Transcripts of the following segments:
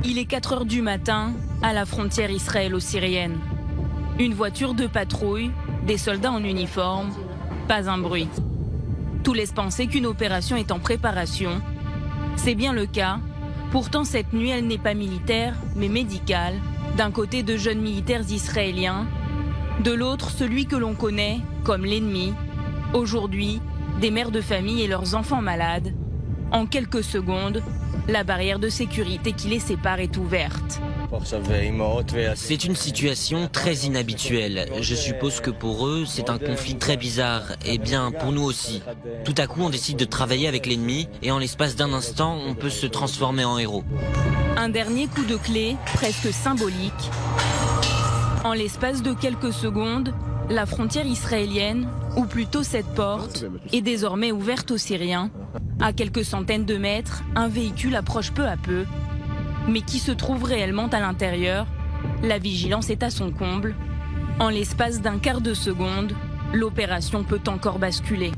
Il est 4 heures du matin, à la frontière israélo-syrienne. Une voiture de patrouille, des soldats en uniforme, pas un bruit. Tout laisse penser qu'une opération est en préparation. C'est bien le cas. Pourtant, cette nuit, elle n'est pas militaire, mais médicale. D'un côté, de jeunes militaires israéliens. De l'autre, celui que l'on connaît comme l'ennemi. Aujourd'hui, des mères de famille et leurs enfants malades. En quelques secondes, la barrière de sécurité qui les sépare est ouverte. C'est une situation très inhabituelle. Je suppose que pour eux, c'est un conflit très bizarre. Et bien, pour nous aussi. Tout à coup, on décide de travailler avec l'ennemi et en l'espace d'un instant, on peut se transformer en héros. Un dernier coup de clé, presque symbolique. En l'espace de quelques secondes, la frontière israélienne, ou plutôt cette porte, est désormais ouverte aux Syriens. À quelques centaines de mètres, un véhicule approche peu à peu. Mais qui se trouve réellement à l'intérieur? La vigilance est à son comble. En l'espace d'un quart de seconde, l'opération peut encore basculer.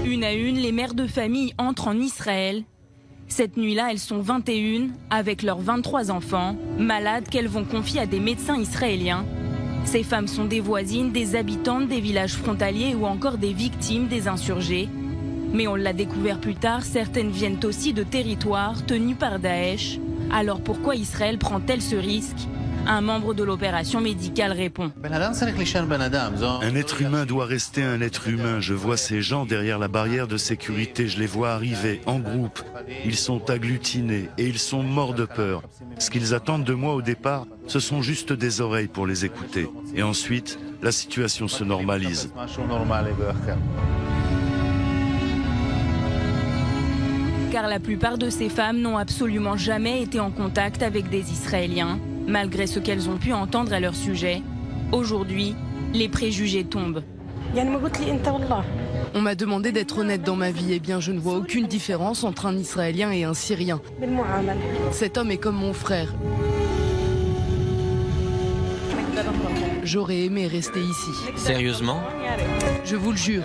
Une à une, les mères de famille entrent en Israël. Cette nuit-là, elles sont 21 avec leurs 23 enfants, malades qu'elles vont confier à des médecins israéliens. Ces femmes sont des voisines, des habitantes des villages frontaliers ou encore des victimes des insurgés. Mais on l'a découvert plus tard, certaines viennent aussi de territoires tenus par Daesh. Alors pourquoi Israël prend-elle ce risque? Un membre de l'opération médicale répond. Un être humain doit rester un être humain. Je vois ces gens derrière la barrière de sécurité. Je les vois arriver en groupe. Ils sont agglutinés et ils sont morts de peur. Ce qu'ils attendent de moi au départ, ce sont juste des oreilles pour les écouter. Et ensuite, la situation se normalise. Car la plupart de ces femmes n'ont absolument jamais été en contact avec des Israéliens. Malgré ce qu'elles ont pu entendre à leur sujet, aujourd'hui, les préjugés tombent. On m'a demandé d'être honnête dans ma vie. Eh bien, je ne vois aucune différence entre un Israélien et un Syrien. Cet homme est comme mon frère. J'aurais aimé rester ici. Sérieusement? Je vous le jure.